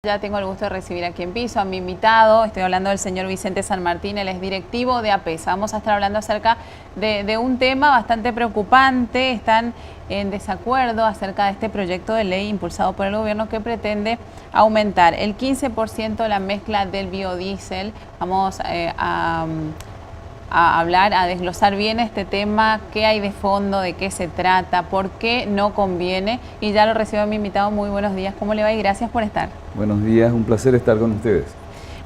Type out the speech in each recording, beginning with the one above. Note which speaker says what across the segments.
Speaker 1: Ya tengo el gusto de recibir aquí en piso a mi invitado. Estoy hablando del señor Vicente San Martín, él es directivo de APESA. Vamos a estar hablando acerca de un tema bastante preocupante. Están en desacuerdo acerca de este proyecto de ley impulsado por el gobierno que pretende aumentar el 15% la mezcla del biodiesel. Vamos a hablar, a desglosar bien este tema, qué hay de fondo, de qué se trata, por qué no conviene. Y ya lo recibo a mi invitado. Muy buenos días, ¿cómo le va? Y gracias por estar.
Speaker 2: Buenos días, un placer estar con ustedes.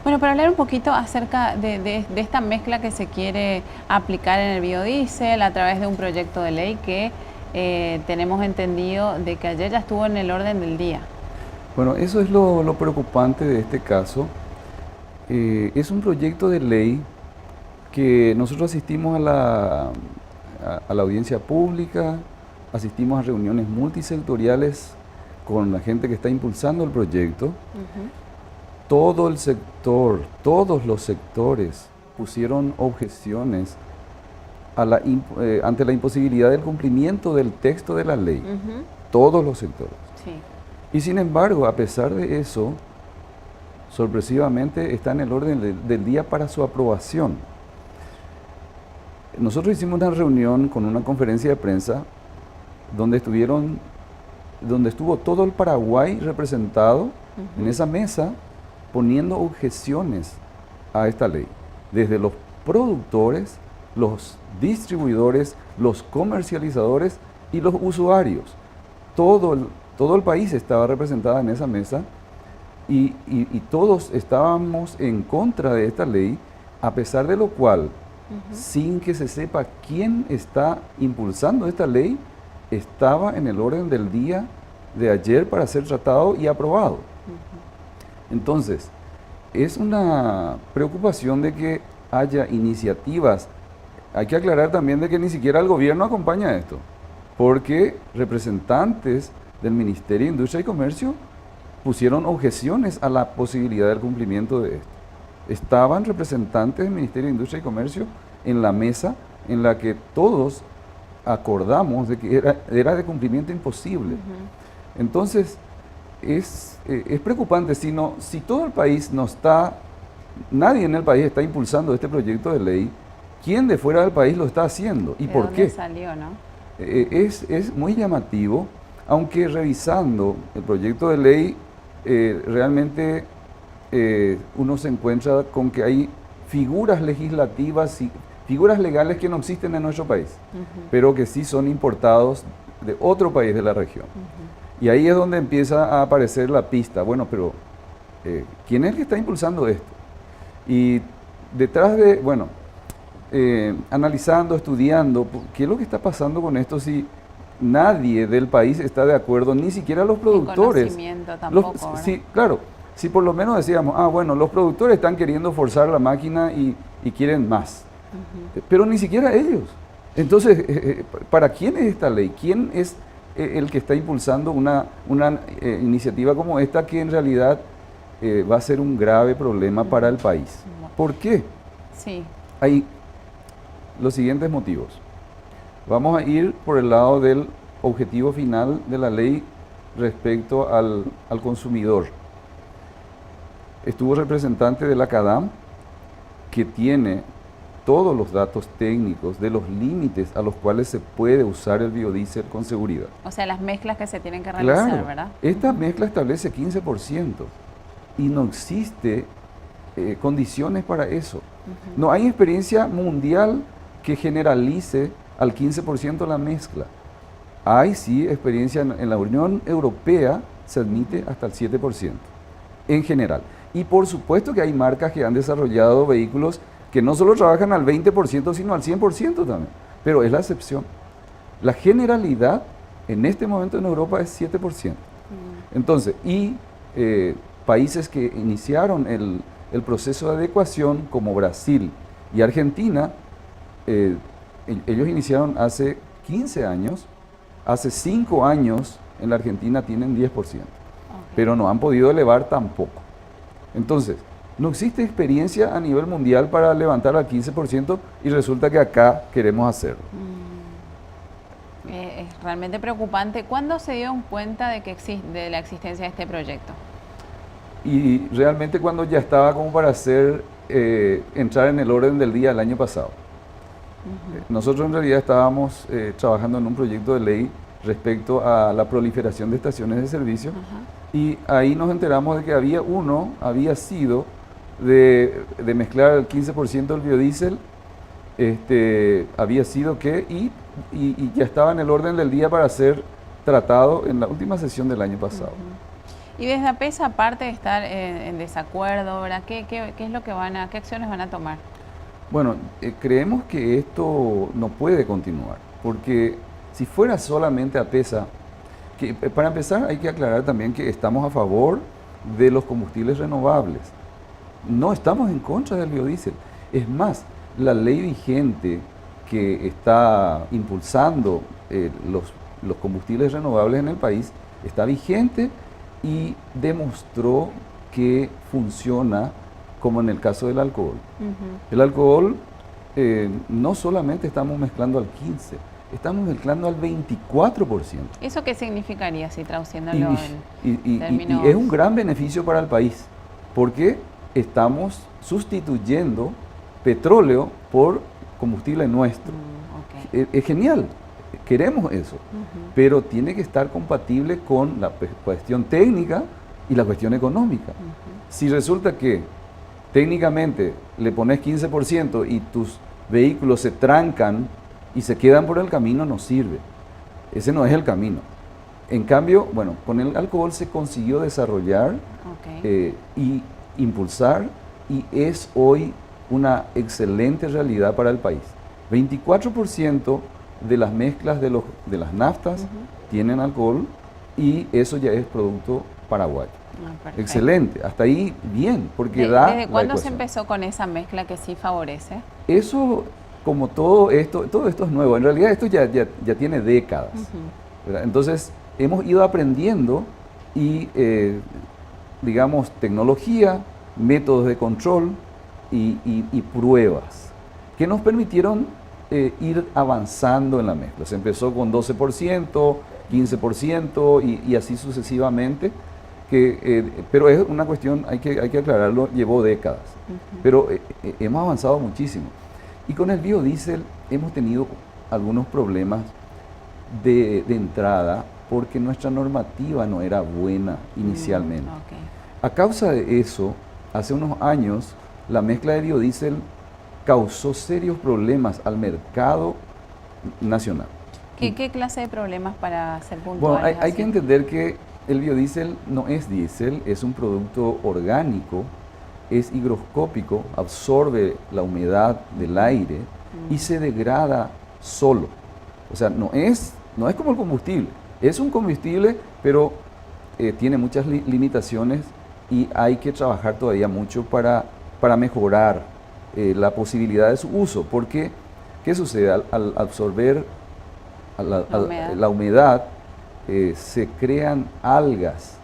Speaker 1: Bueno, para hablar un poquito acerca de esta mezcla que se quiere aplicar en el biodiesel a través de un proyecto de ley que tenemos entendido de que ayer ya estuvo en el orden del día.
Speaker 2: Bueno, eso es lo preocupante de este caso. Es un proyecto de ley que nosotros asistimos a la audiencia pública, asistimos a reuniones multisectoriales con la gente que está impulsando el proyecto. Todo el sector, todos los sectores pusieron objeciones ante la imposibilidad del cumplimiento del texto de la ley. Todos los sectores.
Speaker 1: Sí.
Speaker 2: Y sin embargo, a pesar de eso, sorpresivamente está en el orden del día para su aprobación. Nosotros hicimos una reunión con una conferencia de prensa donde estuvo todo el Paraguay representado en esa mesa poniendo objeciones a esta ley, desde los productores, los distribuidores, los comercializadores y los usuarios. Todo el país estaba representado en esa mesa y todos estábamos en contra de esta ley, a pesar de lo cual, sin que se sepa quién está impulsando esta ley, estaba en el orden del día de ayer para ser tratado y aprobado. Entonces, es una preocupación de que haya iniciativas. Hay que aclarar también de que ni siquiera el gobierno acompaña esto, porque representantes del Ministerio de Industria y Comercio pusieron objeciones a la posibilidad del cumplimiento de esto. Estaban representantes del Ministerio de Industria y Comercio en la mesa en la que todos acordamos de que era de cumplimiento imposible. Entonces, es preocupante si todo el país no está, nadie en el país está impulsando este proyecto de ley. ¿Quién de fuera del país lo está haciendo? ¿Y por qué?
Speaker 1: Salió, ¿no?
Speaker 2: Es muy llamativo, aunque revisando el proyecto de ley, realmente uno se encuentra con que hay figuras legislativas y figuras legales que no existen en nuestro país, pero que sí son importados de otro país de la región. Y ahí es donde empieza a aparecer la pista. Bueno, pero ¿quién es el que está impulsando esto? Y detrás de, bueno, analizando, estudiando, ¿qué es lo que está pasando con esto si nadie del país está de acuerdo, ni siquiera los productores?
Speaker 1: Conocimiento tampoco,
Speaker 2: sí, claro, si por lo menos decíamos, bueno, los productores están queriendo forzar la máquina y quieren más, pero ni siquiera ellos. Entonces, ¿para quién es esta ley? ¿Quién es el que está impulsando una iniciativa como esta que en realidad va a ser un grave problema para el país? ¿Por qué?
Speaker 1: Sí.
Speaker 2: Hay los siguientes motivos. Vamos a ir por el lado del objetivo final de la ley respecto al consumidor. Estuvo representante de la CADAM, que tiene todos los datos técnicos de los límites a los cuales se puede usar el biodiesel con seguridad.
Speaker 1: O sea, las mezclas que se tienen que realizar,
Speaker 2: claro,
Speaker 1: ¿verdad?
Speaker 2: Esta mezcla establece 15% y no existe condiciones para eso. No hay experiencia mundial que generalice al 15% la mezcla. Hay sí experiencia en la Unión Europea, se admite hasta el 7% en general. Y por supuesto que hay marcas que han desarrollado vehículos que no solo trabajan al 20%, sino al 100% también. Pero es la excepción. La generalidad en este momento en Europa es 7%. Entonces, países que iniciaron el proceso de adecuación, como Brasil y Argentina, ellos iniciaron hace 15 años, hace 5 años en la Argentina tienen 10%, pero no han podido elevar tampoco. Entonces, no existe experiencia a nivel mundial para levantar al 15% y resulta que acá queremos hacerlo.
Speaker 1: Es realmente preocupante. ¿Cuándo se dieron cuenta de la existencia de este proyecto?
Speaker 2: y realmente cuando ya estaba como para entrar en el orden del día el año pasado. Nosotros en realidad estábamos trabajando en un proyecto de ley respecto a la proliferación de estaciones de servicio y ahí nos enteramos de que había sido de mezclar el 15% del biodiesel, había sido y ya estaba en el orden del día para ser tratado en la última sesión del año pasado.
Speaker 1: Y desde APESA, aparte de estar en desacuerdo, ¿verdad? ¿Qué es lo que qué acciones van a tomar?
Speaker 2: Bueno, creemos que esto no puede continuar, porque si fuera solamente APESA, para empezar hay que aclarar también que estamos a favor de los combustibles renovables. No estamos en contra del biodiesel. Es más, la ley vigente que está impulsando los combustibles renovables en el país está vigente y demostró que funciona, como en el caso del alcohol. El alcohol, no solamente estamos mezclando al 15%, estamos mezclando al 24%.
Speaker 1: ¿Eso qué significaría si traduciéndolo en términos?
Speaker 2: Y es un gran beneficio para el país, porque estamos sustituyendo petróleo por combustible nuestro. Es genial, queremos eso, pero tiene que estar compatible con la cuestión técnica y la cuestión económica. Si resulta que técnicamente le pones 15% y tus vehículos se trancan y se quedan por el camino, no sirve. Ese no es el camino. En cambio, bueno, con el alcohol se consiguió desarrollar y impulsar, y es hoy una excelente realidad para el país. 24% de las mezclas de las naftas tienen alcohol, y eso ya es producto paraguayo. Excelente, hasta ahí bien, porque
Speaker 1: ¿Desde cuándo se empezó con esa mezcla que sí favorece?
Speaker 2: Eso, como todo esto es nuevo. En realidad esto ya tiene décadas. Entonces hemos ido aprendiendo y, digamos, tecnología, métodos de control y pruebas que nos permitieron ir avanzando en la mezcla. Se empezó con 12%, 15% y así sucesivamente. Pero es una cuestión, hay que aclararlo, llevó décadas. Pero hemos avanzado muchísimo. Y con el biodiesel hemos tenido algunos problemas de entrada, porque nuestra normativa no era buena inicialmente. A causa de eso, hace unos años, la mezcla de biodiesel causó serios problemas al mercado nacional.
Speaker 1: ¿Qué clase de problemas, para ser puntuales?
Speaker 2: Bueno, hay que entender que el biodiesel no es diésel, es un producto orgánico, es higroscópico, absorbe la humedad del aire y se degrada solo. O sea, no es como el combustible, es un combustible, pero tiene muchas limitaciones y hay que trabajar todavía mucho para mejorar la posibilidad de su uso. Porque, ¿qué sucede? Al absorber la humedad, se crean algas,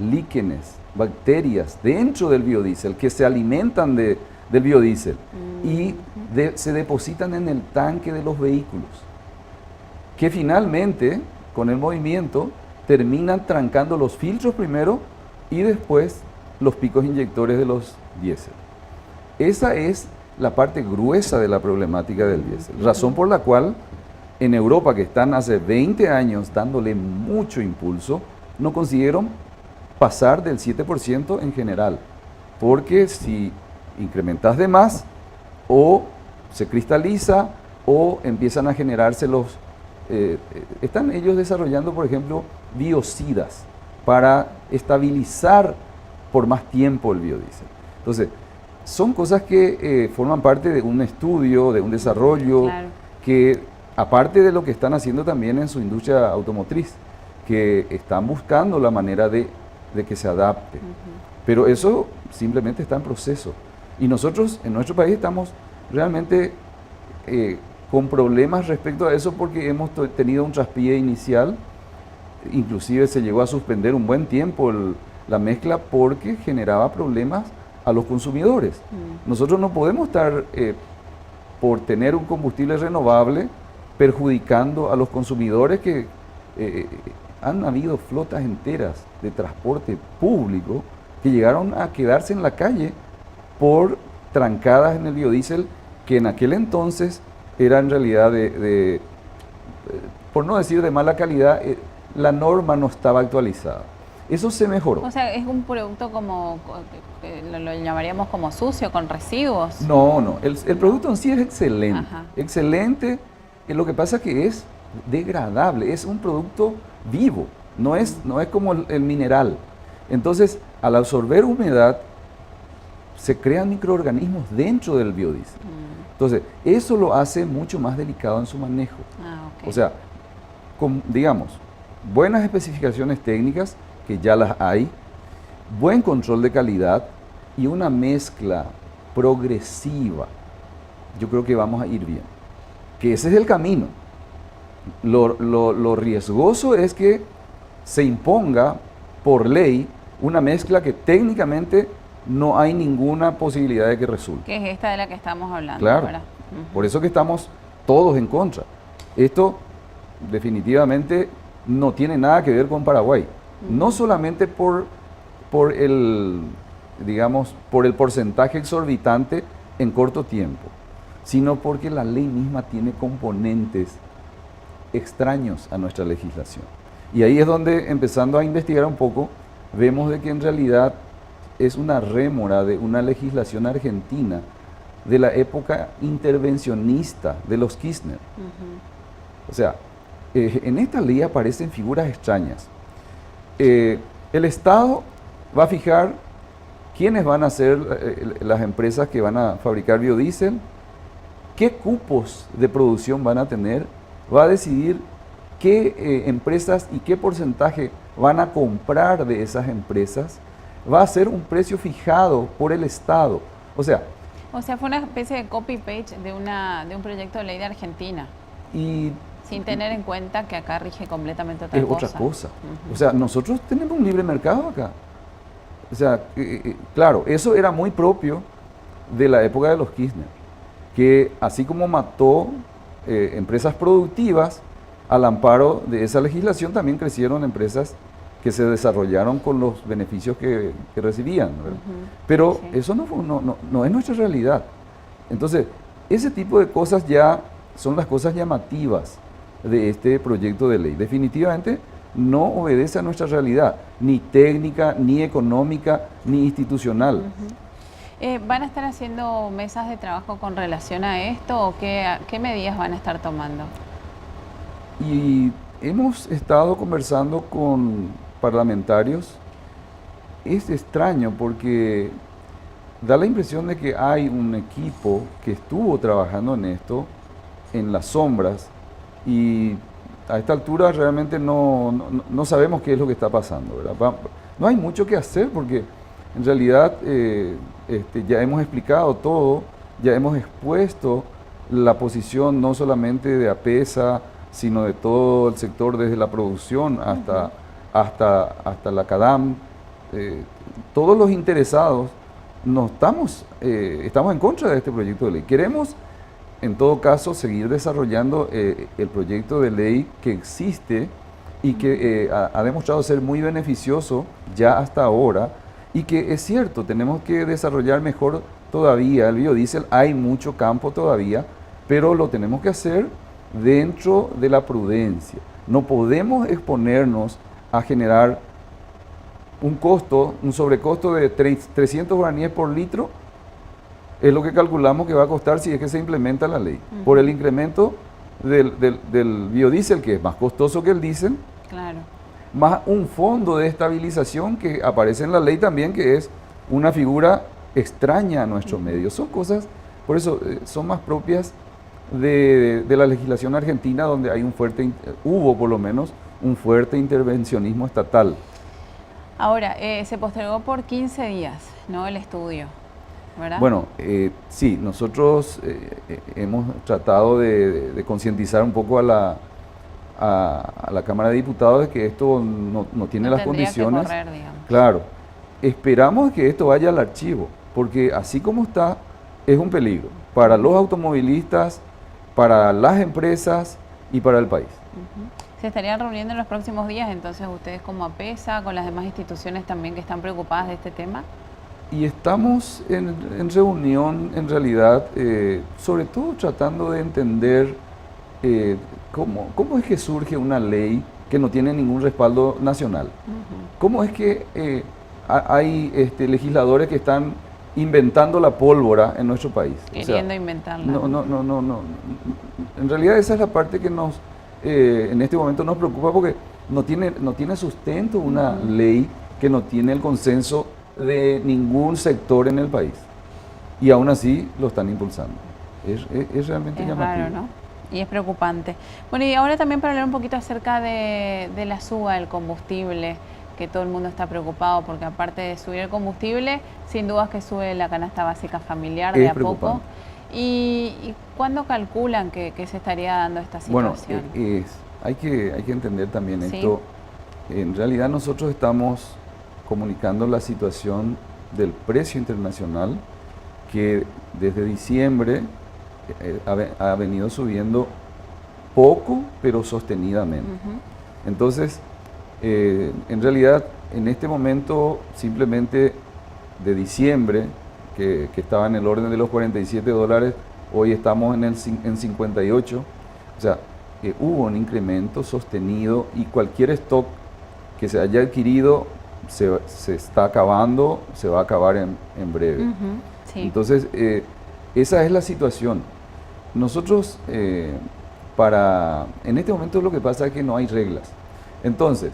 Speaker 2: líquenes, bacterias dentro del biodiesel que se alimentan del biodiesel y se depositan en el tanque de los vehículos, que finalmente, con el movimiento, terminan trancando los filtros primero y después los picos inyectores de los diésel. Esa es la parte gruesa de la problemática del diésel, razón por la cual en Europa, que están hace 20 años dándole mucho impulso, no consiguieron pasar del 7% en general, porque si incrementas de más, o se cristaliza o empiezan a generarse están ellos desarrollando, por ejemplo, biocidas para estabilizar por más tiempo el biodiesel. Entonces, son cosas que forman parte de un estudio, de un desarrollo, que aparte de lo que están haciendo también en su industria automotriz, que están buscando la manera de que se adapte. Pero eso simplemente está en proceso. Y nosotros en nuestro país estamos realmente con problemas respecto a eso, porque hemos tenido un traspié inicial. Inclusive se llegó a suspender un buen tiempo la mezcla porque generaba problemas a los consumidores. Nosotros no podemos estar, por tener un combustible renovable, perjudicando a los consumidores, que han habido flotas enteras de transporte público que llegaron a quedarse en la calle por trancadas en el biodiesel que en aquel entonces era en realidad por no decir de mala calidad, la norma no estaba actualizada. Eso se mejoró.
Speaker 1: O sea, es un producto como, lo llamaríamos como sucio, con residuos.
Speaker 2: No, el producto en sí es excelente.
Speaker 1: Ajá.
Speaker 2: Excelente, lo que pasa es que es degradable, es un producto vivo, no es como el mineral. Entonces, al absorber humedad, se crean microorganismos dentro del biodiesel. Entonces, eso lo hace mucho más delicado en su manejo.
Speaker 1: Okay.
Speaker 2: O sea, digamos, buenas especificaciones técnicas, que ya las hay, buen control de calidad y una mezcla progresiva, yo creo que vamos a ir bien. Que ese es el camino. Lo riesgoso es que se imponga por ley una mezcla que técnicamente no hay ninguna posibilidad de que resulte.
Speaker 1: Que es esta de la que estamos hablando.
Speaker 2: Claro, por eso que estamos todos en contra. Esto definitivamente no tiene nada que ver con Paraguay. No solamente por el porcentaje exorbitante en corto tiempo, sino porque la ley misma tiene componentes extraños a nuestra legislación. Y ahí es donde, empezando a investigar un poco, vemos de que en realidad es una rémora de una legislación argentina de la época intervencionista de los Kirchner. O sea, en esta ley aparecen figuras extrañas. El Estado va a fijar quiénes van a ser las empresas que van a fabricar biodiesel, qué cupos de producción van a tener, va a decidir qué empresas y qué porcentaje van a comprar de esas empresas, va a ser un precio fijado por el Estado. O sea,
Speaker 1: fue una especie de copy-paste de un proyecto de ley de Argentina. Sin tener en cuenta que acá rige completamente otra cosa.
Speaker 2: Es otra cosa. O sea, nosotros tenemos un libre mercado acá. O sea, claro, eso era muy propio de la época de los Kirchner, que así como mató empresas productivas, al amparo de esa legislación también crecieron empresas que se desarrollaron con los beneficios que recibían, ¿verdad? Pero sí, eso no es nuestra realidad. Entonces, ese tipo de cosas ya son las cosas llamativas de este proyecto de ley. Definitivamente no obedece a nuestra realidad, ni técnica, ni económica, ni institucional.
Speaker 1: ¿Van a estar haciendo mesas de trabajo con relación a esto o qué medidas van a estar tomando?
Speaker 2: Y hemos estado conversando con parlamentarios. Es extraño porque da la impresión de que hay un equipo que estuvo trabajando en esto en las sombras y a esta altura realmente no sabemos qué es lo que está pasando, ¿verdad? No hay mucho que hacer porque en realidad ya hemos explicado todo, ya hemos expuesto la posición no solamente de APESA, sino de todo el sector desde la producción hasta la CADAM. Todos los interesados estamos en contra de este proyecto de ley. Queremos, en todo caso, seguir desarrollando el proyecto de ley que existe y que ha demostrado ser muy beneficioso ya hasta ahora y que es cierto, tenemos que desarrollar mejor todavía el biodiesel. Hay mucho campo todavía, pero lo tenemos que hacer dentro de la prudencia. No podemos exponernos a generar un sobrecosto de 300 guaraníes por litro, es lo que calculamos que va a costar si es que se implementa la ley, por el incremento del biodiesel, que es más costoso que el diésel,
Speaker 1: claro,
Speaker 2: más un fondo de estabilización que aparece en la ley también, que es una figura extraña a nuestro medio. Son cosas, por eso son más propias de la legislación argentina, donde hay hubo por lo menos un fuerte intervencionismo estatal.
Speaker 1: Ahora, se postergó por 15 días, ¿no? El estudio, ¿verdad?
Speaker 2: Bueno, sí, nosotros hemos tratado de concientizar un poco a la Cámara de Diputados de que esto no tiene las condiciones.
Speaker 1: Que correr, digamos.
Speaker 2: Claro, esperamos que esto vaya al archivo, porque así como está, es un peligro para los automovilistas, para las empresas y para el país.
Speaker 1: Se estarían reuniendo en los próximos días, entonces ustedes como APESA, con las demás instituciones también que están preocupadas de este tema.
Speaker 2: Y estamos en reunión, en realidad, sobre todo tratando de entender cómo es que surge una ley que no tiene ningún respaldo nacional. ¿Cómo es que hay legisladores que están inventando la pólvora en nuestro país?
Speaker 1: Queriendo inventarla.
Speaker 2: No. En realidad esa es la parte que en este momento nos preocupa, porque no tiene sustento una ley que no tiene el consenso de ningún sector en el país. Y aún así lo están impulsando. Es realmente llamativo.
Speaker 1: Raro, ¿no? Y es preocupante. Bueno, y ahora también para hablar un poquito acerca de la suba del combustible, que todo el mundo está preocupado, porque aparte de subir el combustible, sin dudas que sube la canasta básica familiar de a poco. ¿Y cuándo calculan que se estaría dando esta situación?
Speaker 2: Bueno, hay que entender también esto. En realidad nosotros estamos comunicando la situación del precio internacional, que desde diciembre ha venido subiendo poco, pero sostenidamente. Entonces, en realidad, en este momento, simplemente de diciembre, que estaba en el orden de los $47, hoy estamos en 58. O sea, hubo un incremento sostenido, y cualquier stock que se haya adquirido se está acabando, se va a acabar en breve.
Speaker 1: Sí.
Speaker 2: Entonces, esa es la situación. Nosotros, en este momento lo que pasa es que no hay reglas. Entonces,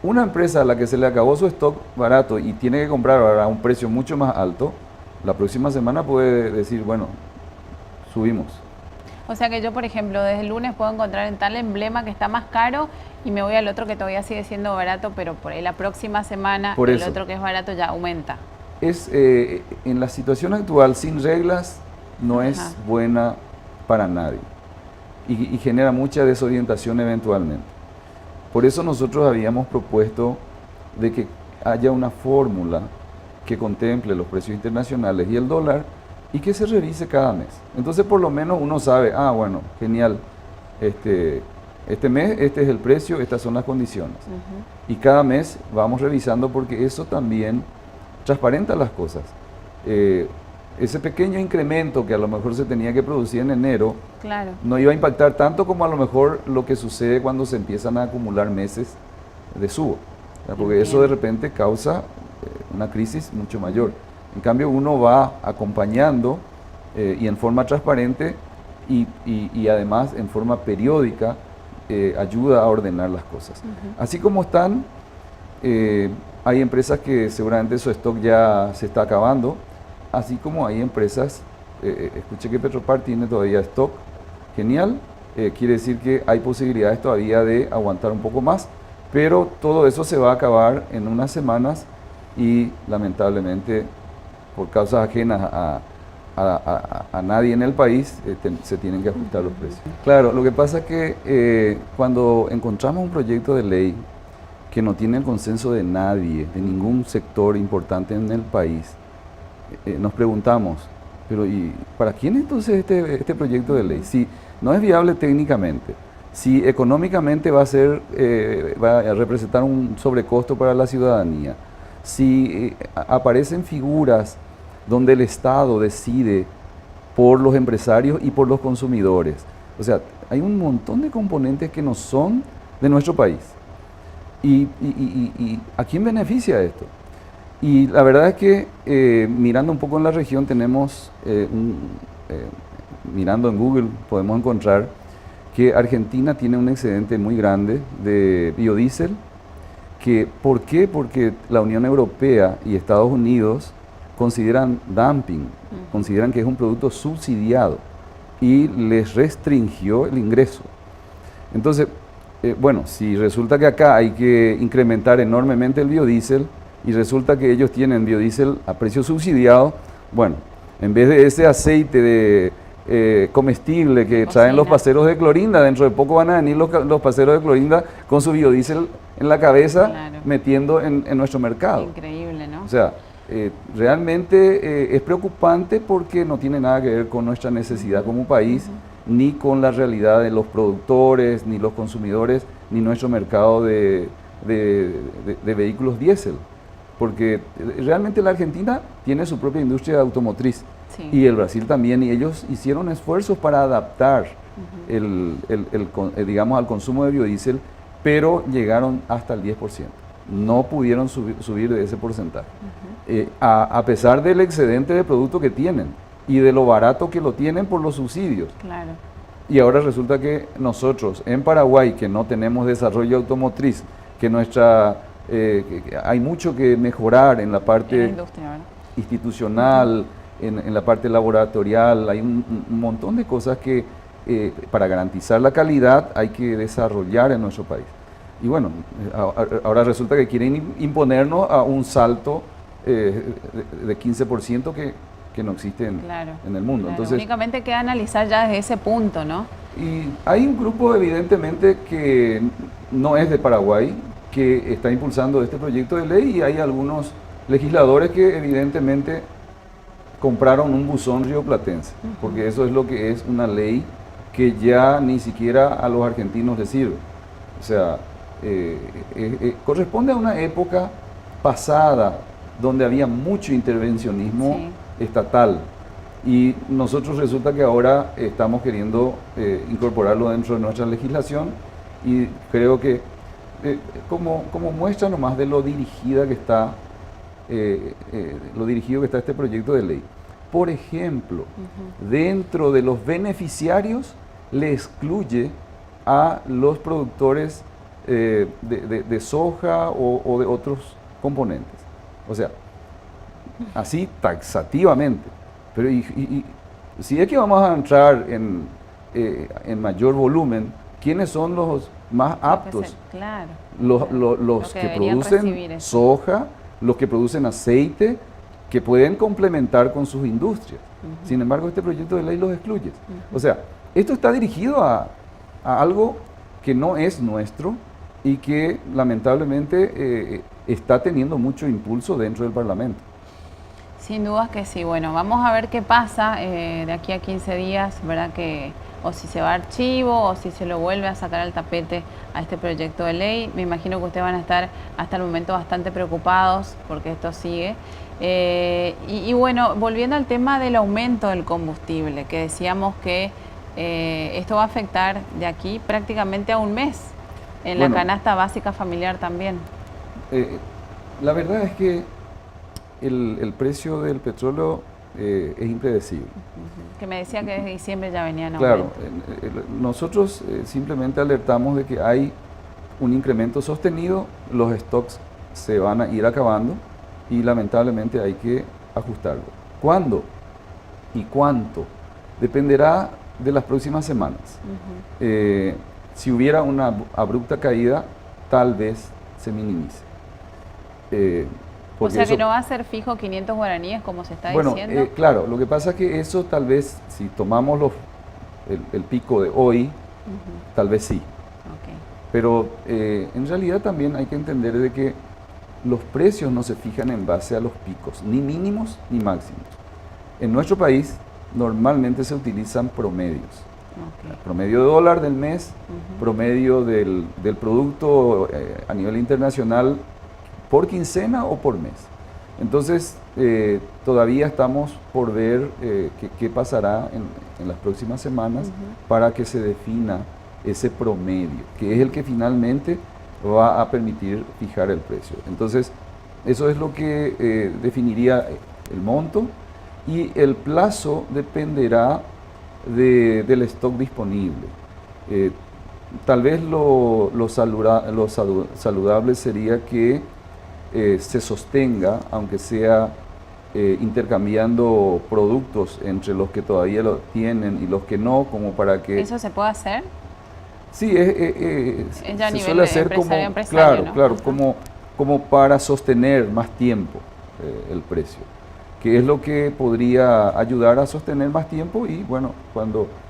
Speaker 2: una empresa a la que se le acabó su stock barato y tiene que comprar ahora a un precio mucho más alto, la próxima semana puede decir, bueno, subimos.
Speaker 1: O sea que yo, por ejemplo, desde el lunes puedo encontrar en tal emblema que está más caro y me voy al otro que todavía sigue siendo barato, pero por ahí la próxima semana el otro que es barato ya aumenta.
Speaker 2: En la situación actual, sin reglas, no es buena para nadie y genera mucha desorientación eventualmente. Por eso nosotros habíamos propuesto de que haya una fórmula que contemple los precios internacionales y el dólar, y que se revise cada mes. Entonces por lo menos uno sabe, bueno, genial, este mes este es el precio, estas son las condiciones. Y cada mes vamos revisando, porque eso también transparenta las cosas. Ese pequeño incremento que a lo mejor se tenía que producir en enero, no iba a impactar tanto como a lo mejor lo que sucede cuando se empiezan a acumular meses de subo, porque eso de repente causa una crisis mucho mayor. En cambio, uno va acompañando y en forma transparente y además en forma periódica ayuda a ordenar las cosas. Así como están, hay empresas que seguramente su stock ya se está acabando, así como hay empresas, escuché que Petropar tiene todavía stock, genial, quiere decir que hay posibilidades todavía de aguantar un poco más, pero todo eso se va a acabar en unas semanas y lamentablemente, por causas ajenas a nadie en el país, se tienen que ajustar los precios. Claro, lo que pasa es que cuando encontramos un proyecto de ley que no tiene el consenso de nadie, de ningún sector importante en el país, nos preguntamos, pero ¿y para quién entonces este proyecto de ley? Si no es viable técnicamente, si económicamente va a representar un sobrecosto para la ciudadanía, si aparecen figuras donde el Estado decide por los empresarios y por los consumidores. O sea, hay un montón de componentes que no son de nuestro país. ¿Y a quién beneficia esto? Y la verdad es que mirando un poco en la región tenemos, mirando en Google podemos encontrar que Argentina tiene un excedente muy grande de biodiesel. ¿Por qué? Porque la Unión Europea y Estados Unidos consideran dumping, consideran que es un producto subsidiado y les restringió el ingreso. Entonces, bueno, si resulta que acá hay que incrementar enormemente el biodiesel y resulta que ellos tienen biodiesel a precio subsidiado, bueno, en vez de ese aceite de comestible que traen los paseros de Clorinda, dentro de poco van a venir los paseros de Clorinda con su biodiesel en la cabeza, metiendo en nuestro mercado.
Speaker 1: Increíble, ¿no?
Speaker 2: O sea, realmente es preocupante porque no tiene nada que ver con nuestra necesidad como país ni con la realidad de los productores, ni los consumidores, ni nuestro mercado de vehículos diésel. Porque realmente la Argentina tiene su propia industria automotriz,
Speaker 1: Sí.
Speaker 2: y el Brasil también, y ellos hicieron esfuerzos para adaptar digamos, al consumo de biodiesel, pero llegaron hasta el 10%. No pudieron subir de ese porcentaje. A pesar del excedente de producto que tienen y de lo barato que lo tienen por los subsidios.
Speaker 1: Claro.
Speaker 2: Y ahora resulta que nosotros en Paraguay, que no tenemos desarrollo automotriz, que hay mucho que mejorar en la parte
Speaker 1: En la industria, ¿verdad?
Speaker 2: institucional, en la parte laboratorial, hay un montón de cosas que para garantizar la calidad hay que desarrollar en nuestro país. Y bueno, ahora resulta que quieren imponernos a un salto de 15% que no existe en el mundo.
Speaker 1: Claro.
Speaker 2: Entonces,
Speaker 1: únicamente queda analizar ya desde ese punto, ¿no?
Speaker 2: y hay un grupo evidentemente que no es de Paraguay, que está impulsando este proyecto de ley, y hay algunos legisladores que evidentemente compraron un buzón rioplatense, porque eso es lo que es una ley que ya ni siquiera a los argentinos les sirve. O sea, corresponde a una época pasada donde había mucho intervencionismo estatal, y nosotros resulta que ahora estamos queriendo incorporarlo dentro de nuestra legislación, y creo que como muestra nomás de lo dirigido que está este proyecto de ley. Por ejemplo, dentro de los beneficiarios le excluye a los productores de soja o de otros componentes. O sea, así taxativamente. Pero si es que vamos a entrar en mayor volumen, ¿quiénes son los más aptos?
Speaker 1: Claro.
Speaker 2: Los que producen soja, los que producen aceite, que pueden complementar con sus industrias. Sin embargo, este proyecto de ley los excluye. O sea, esto está dirigido a algo que no es nuestro y que lamentablemente está teniendo mucho impulso dentro del Parlamento.
Speaker 1: Sin dudas que sí. Bueno, vamos a ver qué pasa de aquí a 15 días, ¿verdad? O si se va a archivo o si se lo vuelve a sacar al tapete a este proyecto de ley. Me imagino que ustedes van a estar hasta el momento bastante preocupados porque esto sigue. Y bueno, volviendo al tema del aumento del combustible, que decíamos que esto va a afectar de aquí prácticamente a un mes en la canasta básica familiar también.
Speaker 2: La verdad es que el precio del petróleo es impredecible.
Speaker 1: Que me decía que desde diciembre ya venían
Speaker 2: Claro,
Speaker 1: aumento.
Speaker 2: nosotros simplemente alertamos de que hay un incremento sostenido, los stocks se van a ir acabando y lamentablemente hay que ajustarlo. ¿Cuándo y cuánto? Dependerá de las próximas semanas. Si hubiera una abrupta caída, tal vez se minimice.
Speaker 1: O sea que no va a ser fijo 500 guaraníes como se está diciendo.
Speaker 2: Claro, lo que pasa es que eso tal vez, si tomamos el pico de hoy, tal vez sí.
Speaker 1: Okay.
Speaker 2: Pero en realidad también hay que entender de que los precios no se fijan en base a los picos, ni mínimos ni máximos. En nuestro país normalmente se utilizan promedios. Okay. Promedio de dólar del mes, promedio del producto a nivel internacional por quincena o por mes. Entonces, todavía estamos por ver qué pasará en las próximas semanas para que se defina ese promedio, que es el que finalmente va a permitir fijar el precio. Entonces, eso es lo que definiría el monto, y el plazo dependerá del stock disponible. Tal vez lo saludable sería que se sostenga, aunque sea intercambiando productos entre los que todavía lo tienen y los que no, como para que...
Speaker 1: ¿Eso se puede hacer?
Speaker 2: Sí,
Speaker 1: se suele hacer
Speaker 2: como para sostener más tiempo el precio, que es lo que podría ayudar a sostener más tiempo y bueno,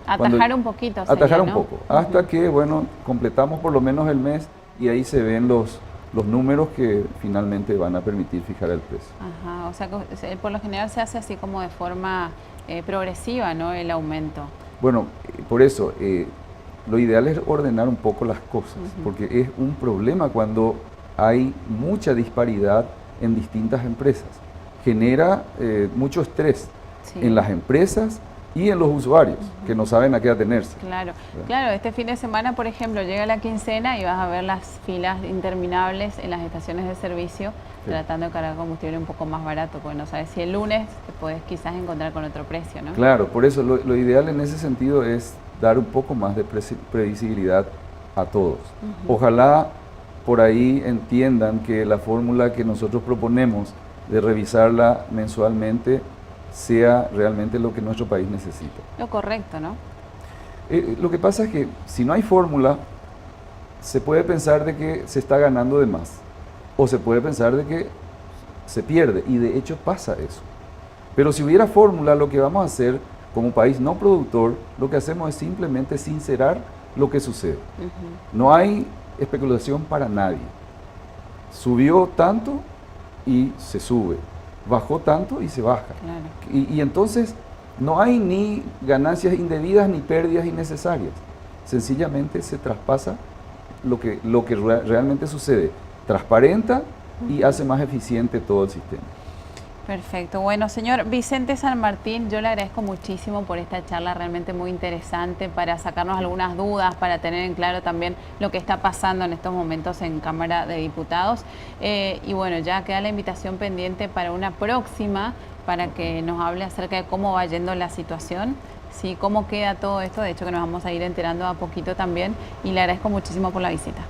Speaker 1: atajar un poquito.
Speaker 2: Atajar un poco, hasta que bueno, completamos por lo menos el mes y ahí se ven los números que finalmente van a permitir fijar el precio.
Speaker 1: Ajá, o sea que por lo general se hace así como de forma progresiva, ¿no? El aumento.
Speaker 2: Bueno, por eso, lo ideal es ordenar un poco las cosas, porque es un problema cuando hay mucha disparidad en distintas empresas. Genera mucho estrés en las empresas y en los usuarios, que no saben a qué atenerse.
Speaker 1: Claro, claro, este fin de semana, por ejemplo, llega la quincena y vas a ver las filas interminables en las estaciones de servicio, tratando de cargar combustible un poco más barato, porque no sabes si el lunes te puedes quizás encontrar con otro precio, ¿no?
Speaker 2: Claro, por eso lo ideal en ese sentido es dar un poco más de previsibilidad a todos. Ojalá por ahí entiendan que la fórmula que nosotros proponemos de revisarla mensualmente sea realmente lo que nuestro país necesita.
Speaker 1: Lo correcto, ¿no?
Speaker 2: Lo que pasa es que si no hay fórmula, se puede pensar de que se está ganando de más, o se puede pensar de que se pierde, y de hecho pasa eso. Pero si hubiera fórmula, lo que vamos a hacer como país no productor, lo que hacemos es simplemente sincerar lo que sucede. No hay especulación para nadie. Subió tanto y se sube. Bajó tanto y se baja. Claro. Y entonces no hay ni ganancias indebidas ni pérdidas innecesarias. Sencillamente se traspasa lo que realmente sucede. Transparenta y hace más eficiente todo el sistema.
Speaker 1: Perfecto. Bueno, señor Vicente San Martín, yo le agradezco muchísimo por esta charla realmente muy interesante para sacarnos algunas dudas, para tener en claro también lo que está pasando en estos momentos en Cámara de Diputados. Y bueno, ya queda la invitación pendiente para una próxima, para que nos hable acerca de cómo va yendo la situación, ¿sí? Cómo queda todo esto, de hecho que nos vamos a ir enterando a poquito también, y le agradezco muchísimo por la visita.